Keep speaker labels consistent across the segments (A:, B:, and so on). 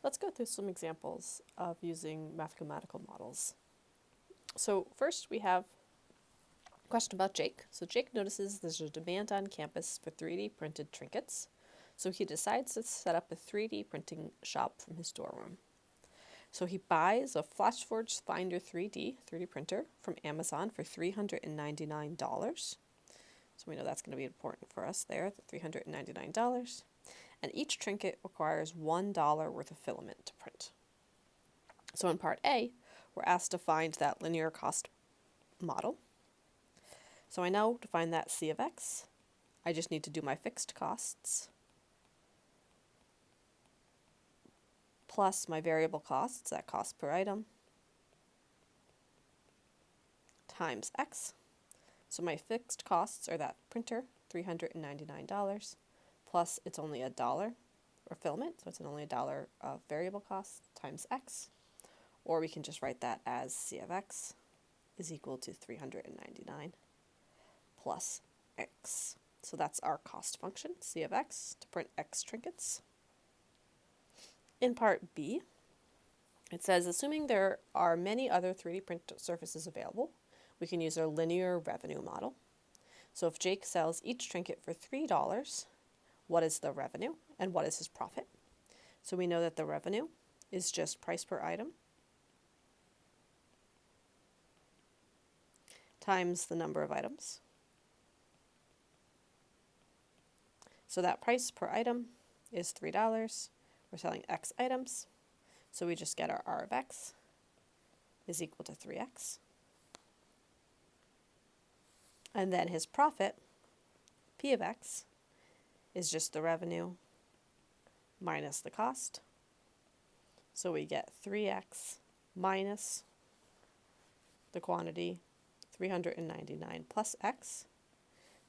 A: Let's go through some examples of using mathematical models. So first we have a question about Jake. So Jake notices there's a demand on campus for 3D printed trinkets. So he decides to set up a 3D printing shop from his storeroom. So he buys a FlashForge Finder 3D printer from Amazon for $399. So we know that's going to be important for us there, the $399. And each trinket requires $1 worth of filament to print. So in part A, we're asked to find that linear cost model. So I know to find that C of x, I just need to do my fixed costs plus my variable costs, that cost per item, times x. So my fixed costs are that printer, $399, plus it's only $1 or filament, so it's only $1 of variable cost times x. Or we can just write that as C of x is equal to 399 plus x. So that's our cost function, C of x, to print x trinkets. In part B, it says, assuming there are many other 3D print surfaces available, we can use our linear revenue model. So if Jake sells each trinket for $3, what is the revenue and what is his profit? So we know that the revenue is just price per item times the number of items. So that price per item is $3. We're selling x items, so we just get our R of x is equal to 3x. And then his profit, P of x, is just the revenue minus the cost. So we get 3x minus the quantity, 399 plus x.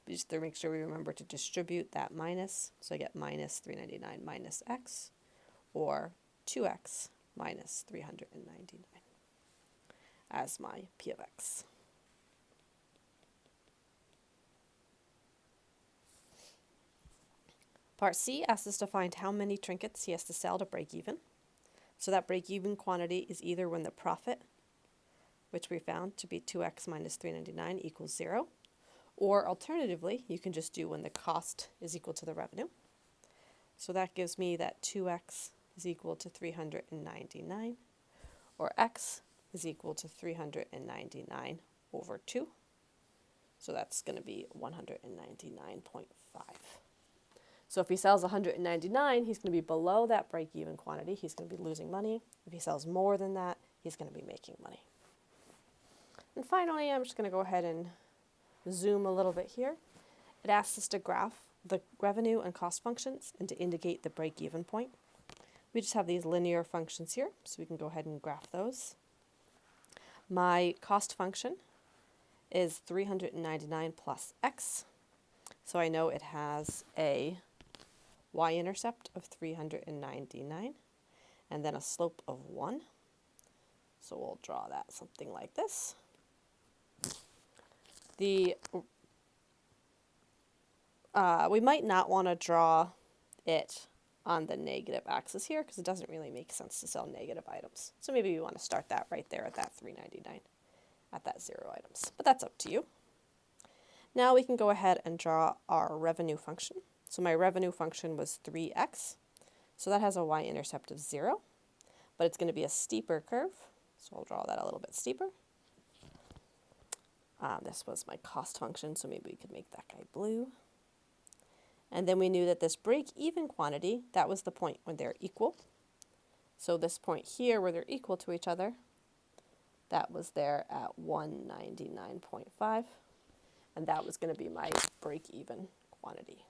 A: Just to make sure we remember to distribute that minus. So I get minus 399 minus x, or 2x minus 399 as my P of x. Part C asks us to find how many trinkets he has to sell to break even. So that break even quantity is either when the profit, which we found to be 2x minus 399 equals 0, or alternatively, you can just do when the cost is equal to the revenue. So that gives me that 2x is equal to 399, or x is equal to 399 over 2. So that's going to be 199.5. So if he sells 199, he's going to be below that break-even quantity. He's going to be losing money. If he sells more than that, he's going to be making money. And finally, I'm just going to go ahead and zoom a little bit here. It asks us to graph the revenue and cost functions and to indicate the break-even point. We just have these linear functions here, so we can go ahead and graph those. My cost function is 399 plus x. So I know it has a y-intercept of 399 and then a slope of 1. So we'll draw that something like this. We might not want to draw it on the negative axis here because it doesn't really make sense to sell negative items. So maybe we want to start that right there at that 399, at that 0 items. But that's up to you. Now we can go ahead and draw our revenue function. So my revenue function was 3x. So that has a y-intercept of 0, but it's going to be a steeper curve. So I'll draw that a little bit steeper. This was my cost function, so maybe we could make that guy blue. And then we knew that this break-even quantity, that was the point when they're equal. So this point here where they're equal to each other, that was there at 199.5. And that was going to be my break-even quantity.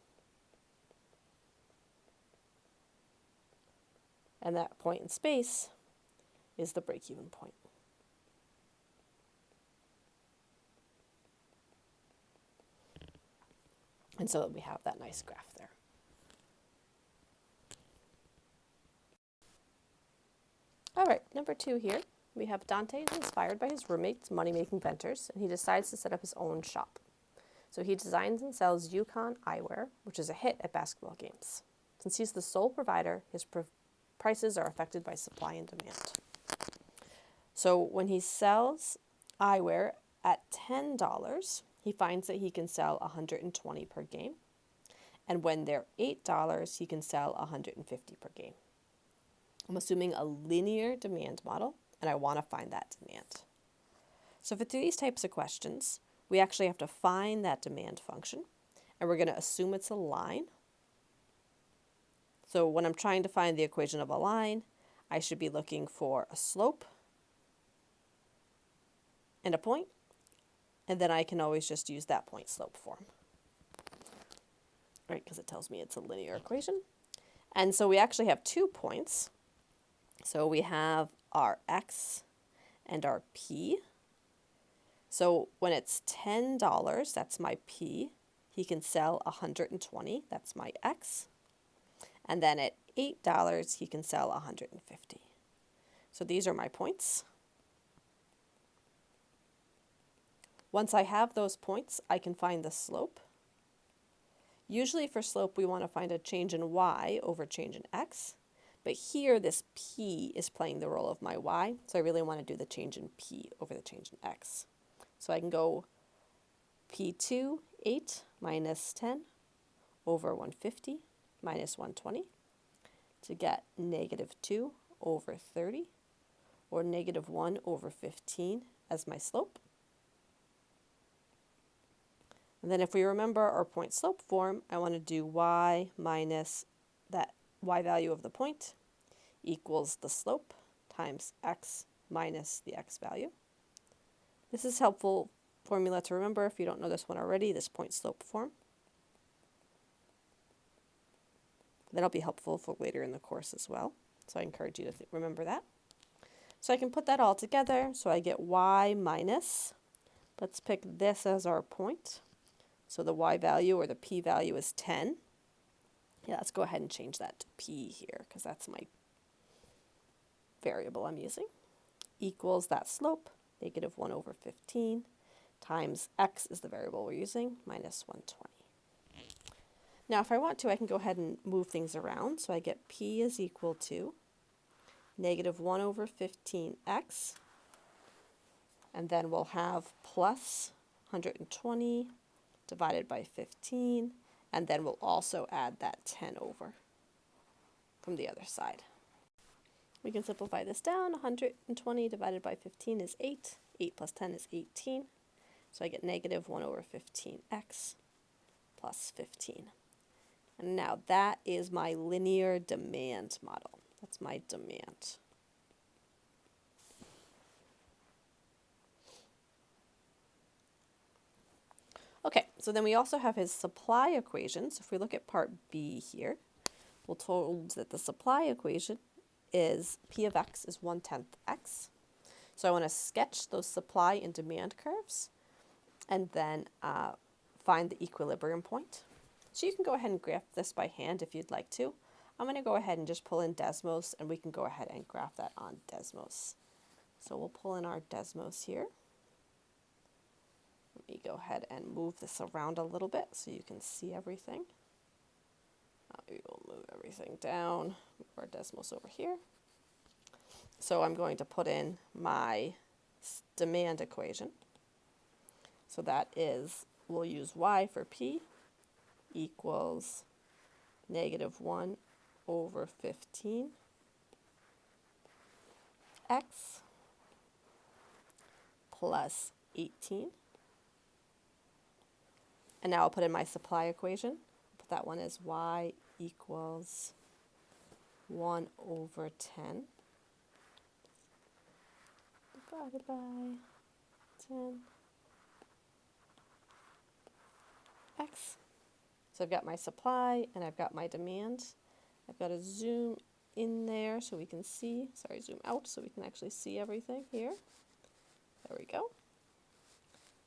A: And that point in space is the break-even point. And so we have that nice graph there. All right, number 2 here. We have Dante is inspired by his roommate's money-making ventures, and he decides to set up his own shop. So he designs and sells Yukon eyewear, which is a hit at basketball games. Since he's the sole provider, his prices are affected by supply and demand. So when he sells eyewear at $10, he finds that he can sell 120 per game. And when they're $8, he can sell 150 per game. I'm assuming a linear demand model, and I want to find that demand. So for these types of questions, we actually have to find that demand function, and we're going to assume it's a line. So when I'm trying to find the equation of a line, I should be looking for a slope and a point, and then I can always just use that point slope form, right? Because it tells me it's a linear equation. And so we actually have 2 points. So we have our x and our p. So when it's $10, that's my p. He can sell 120, that's my x. And then at $8, he can sell 150. So these are my points. Once I have those points, I can find the slope. Usually for slope, we want to find a change in y over change in x. But here, this p is playing the role of my y, so I really want to do the change in p over the change in x. So I can go p2, 8 minus 10 over 150 minus 120 to get -2 over 30, or -1 over 15 as my slope. And then if we remember our point slope form, I want to do y minus that y value of the point equals the slope times x minus the x value. This is a helpful formula to remember if you don't know this one already, this point slope form. That'll be helpful for later in the course as well. So I encourage you to remember that. So I can put that all together. So I get y minus, let's pick this as our point. So the y value or the p value is 10. Yeah, let's go ahead and change that to p here because that's my variable I'm using. Equals that slope, -1 over 15, times x is the variable we're using, minus 120. Now if I want to, I can go ahead and move things around. So I get p is equal to -1 over 15x, and then we'll have plus 120 divided by 15, and then we'll also add that 10 over from the other side. We can simplify this down. 120 divided by 15 is 8. 8 plus 10 is 18. So I get -1 over 15x plus 15. And now that is my linear demand model. That's my demand. Okay, so then we also have his supply equation. So if we look at part B here, we're told that the supply equation is P of x is 1/10 x. So I want to sketch those supply and demand curves and then find the equilibrium point. So you can go ahead and graph this by hand if you'd like to. I'm going to go ahead and just pull in Desmos, and we can go ahead and graph that on Desmos. So we'll pull in our Desmos here. Let me go ahead and move this around a little bit so you can see everything. We will move everything down, move our Desmos over here. So I'm going to put in my demand equation. So that is, we'll use y for p equals -1 over 15 x plus 18. And now I'll put in my supply equation. Put that one as y equals 1 over 10 divided by 10 x. So I've got my supply and I've got my demand. I've got to zoom in there so we can see, zoom out so we can actually see everything here. There we go.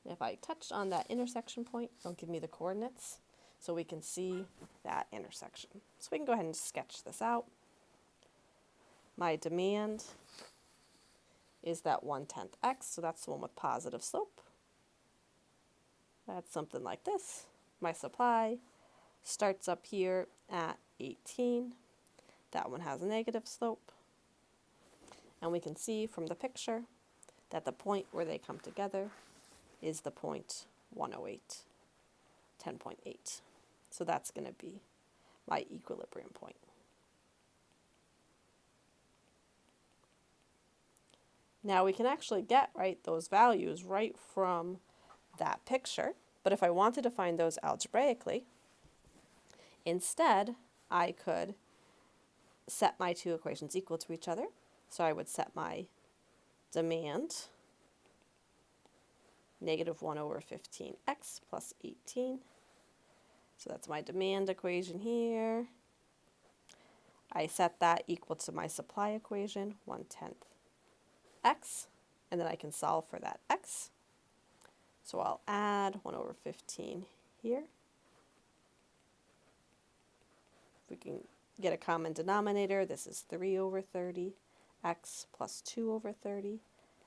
A: And if I touch on that intersection point, it'll give me the coordinates so we can see that intersection. So we can go ahead and sketch this out. My demand is that 1/10 x, so that's the one with positive slope. That's something like this. My supply starts up here at 18. That one has a negative slope. And we can see from the picture that the point where they come together is the point 108, 10.8. So that's going to be my equilibrium point. Now we can actually get those values right from that picture, but if I wanted to find those algebraically, instead I could set my two equations equal to each other. So I would set my demand, negative 1 over 15x plus 18. So that's my demand equation here. I set that equal to my supply equation, 1/10 x, and then I can solve for that x. So I'll add 1 over 15 here. If we can get a common denominator, this is 3 over 30 x plus 2 over 30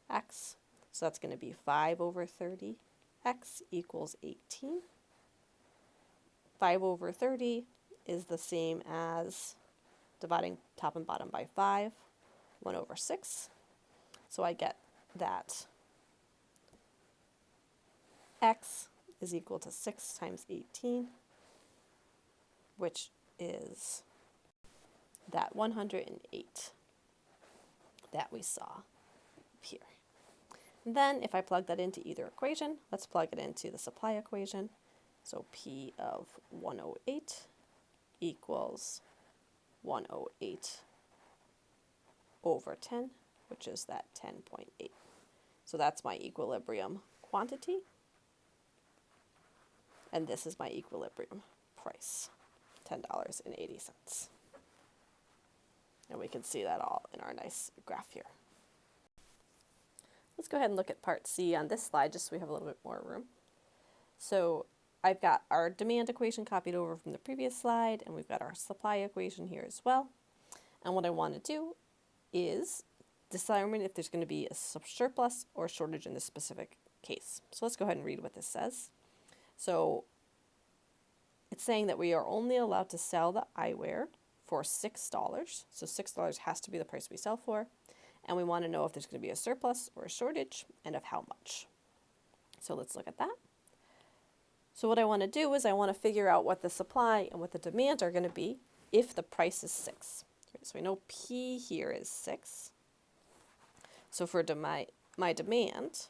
A: x. So that's going to be 5 over 30 x equals 18. 5 over 30 is the same as dividing top and bottom by 5, 1 over 6. So I get that x is equal to 6 times 18, which is that 108 that we saw here. And then if I plug that into either equation, let's plug it into the supply equation. So P of 108 equals 108 over 10, which is that 10.8. So that's my equilibrium quantity. And this is my equilibrium price, $10.80. And we can see that all in our nice graph here. Let's go ahead and look at part C on this slide, just so we have a little bit more room. So I've got our demand equation copied over from the previous slide, and we've got our supply equation here as well. And what I want to do is determine if there's going to be a surplus or shortage in this specific case. So let's go ahead and read what this says. So it's saying that we are only allowed to sell the eyewear for $6. So $6 has to be the price we sell for. And we want to know if there's going to be a surplus or a shortage and of how much. So let's look at that. So what I want to do is I want to figure out what the supply and what the demand are going to be if the price is 6. So we know P here is 6. So for my demand,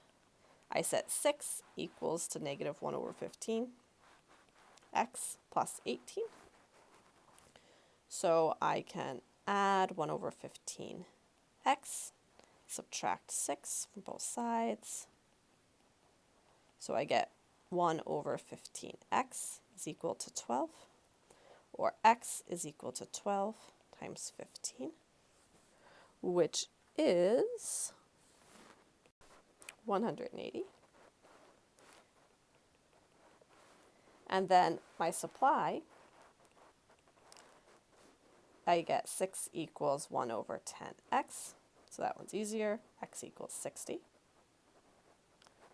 A: I set 6 equals to negative 1 over 15 x plus 18. So I can add 1 over 15 x, subtract 6 from both sides. So I get 1 over 15x is equal to 12, or x is equal to 12 times 15, which is 180. And then my supply, I get 6 equals 1 over 10x. So that one's easier. X equals 60.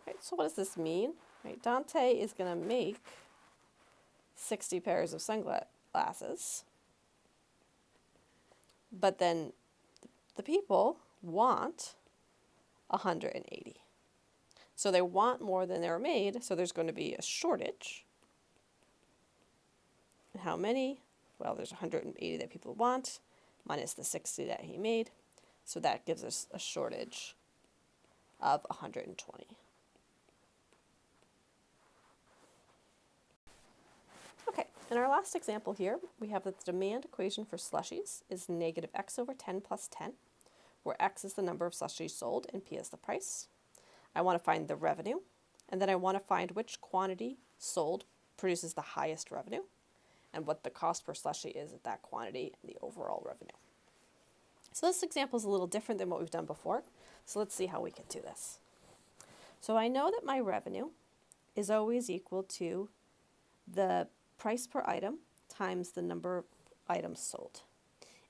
A: Right, so what does this mean? Right, Dante is going to make 60 pairs of sunglasses. But then the people want 180. So they want more than they're made, so there's going to be a shortage. And how many? Well, there's 180 that people want, minus the 60 that he made. So that gives us a shortage of 120. Okay, in our last example here, we have that the demand equation for slushies is negative x over 10 plus 10, where x is the number of slushies sold and p is the price. I want to find the revenue, and then I want to find which quantity sold produces the highest revenue, and what the cost per slushie is at that quantity and the overall revenue. So this example is a little different than what we've done before, so let's see how we can do this. So I know that my revenue is always equal to the price per item times the number of items sold.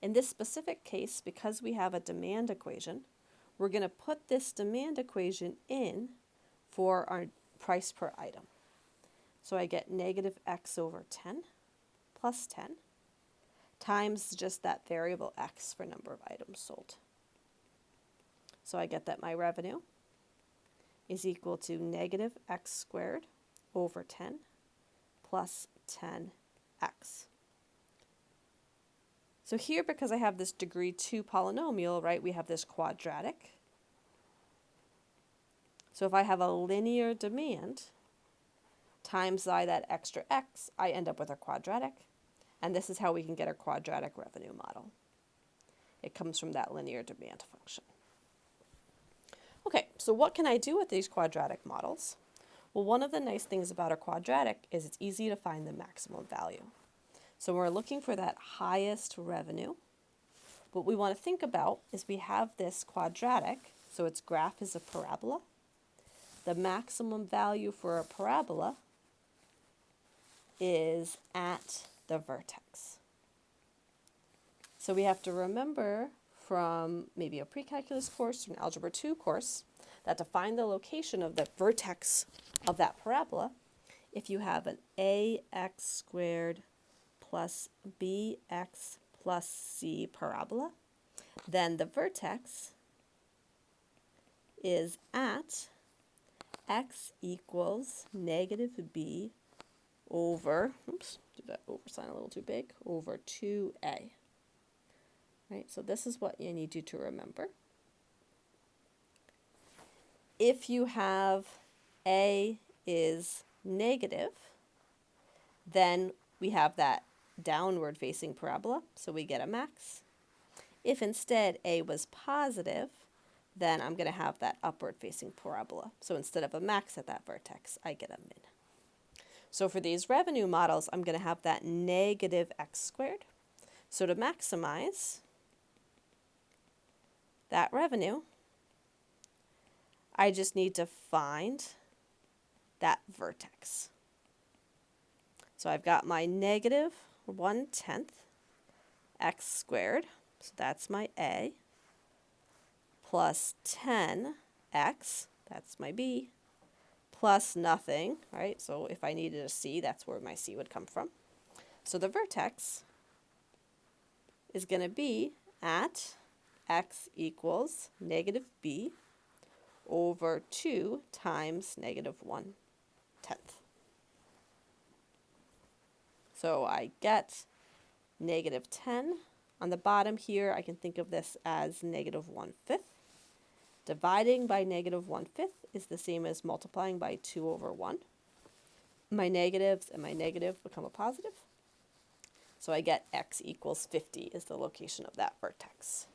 A: In this specific case, because we have a demand equation, we're going to put this demand equation in for our price per item. So I get negative x over 10 plus 10 times just that variable x for number of items sold. So I get that my revenue is equal to negative x squared over 10 plus 10x. So here, because I have this degree 2 polynomial, right, we have this quadratic. So if I have a linear demand times that extra x, I end up with a quadratic. And this is how we can get a quadratic revenue model. It comes from that linear demand function. Okay, so what can I do with these quadratic models? Well, one of the nice things about a quadratic is it's easy to find the maximum value. So when we're looking for that highest revenue, what we want to think about is we have this quadratic, so its graph is a parabola. The maximum value for a parabola is at the vertex. So we have to remember from maybe a pre-calculus course or an Algebra 2 course that to find the location of the vertex of that parabola, if you have an ax squared plus bx plus c parabola, then the vertex is at x equals negative b over, oops, did that over sign a little too big, over 2a. Right, so this is what you need you to remember. If you have a is negative, then we have that downward facing parabola, so we get a max. If instead a was positive, then I'm going to have that upward facing parabola. So instead of a max at that vertex, I get a min. So for these revenue models, I'm going to have that negative x squared. So to maximize that revenue, I just need to find that vertex. So I've got my negative 1/10 x squared, so that's my a, plus 10x, that's my b, plus nothing, right? So if I needed a c, that's where my c would come from. So the vertex is going to be at x equals negative b over 2 times negative 1/10. So I get negative 10. On the bottom here, I can think of this as negative 1/5. Dividing by negative 1/5 is the same as multiplying by 2 over 1. My negatives and my negative become a positive. So I get x equals 50 is the location of that vertex.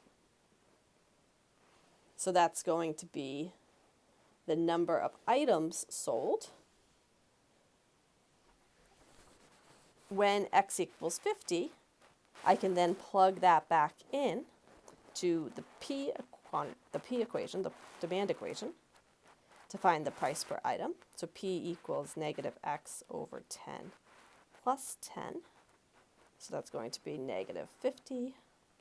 A: So that's going to be the number of items sold when x equals 50. I can then plug that back in to the P equation, the demand equation, to find the price per item. So P equals negative x over 10 plus 10. So that's going to be negative 50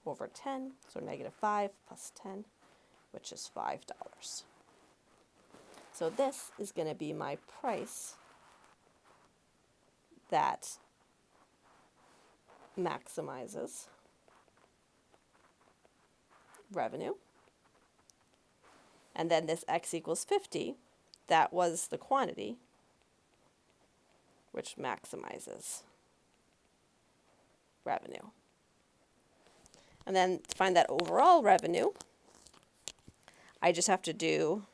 A: over 10, so negative 5 plus 10, which is $5. So this is going to be my price that maximizes revenue. And then this x equals 50, that was the quantity, which maximizes revenue. And then to find that overall revenue, I just have to do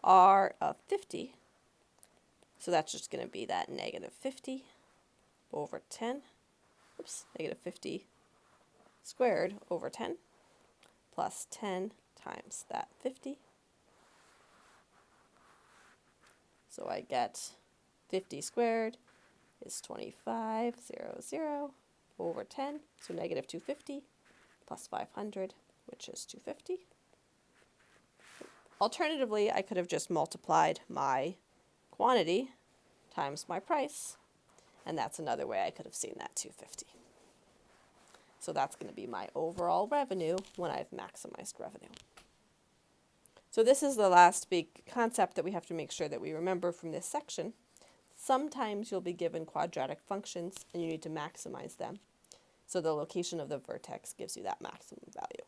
A: R of 50. So that's just going to be that negative 50 over 10. Oops, negative 50 squared over 10 plus 10 times that 50. So I get 50 squared is 2500 over 10, so negative 250 plus 500, which is 250. Alternatively, I could have just multiplied my quantity times my price, and that's another way I could have seen that 250. So that's going to be my overall revenue when I've maximized revenue. So this is the last big concept that we have to make sure that we remember from this section. Sometimes you'll be given quadratic functions and you need to maximize them. So the location of the vertex gives you that maximum value.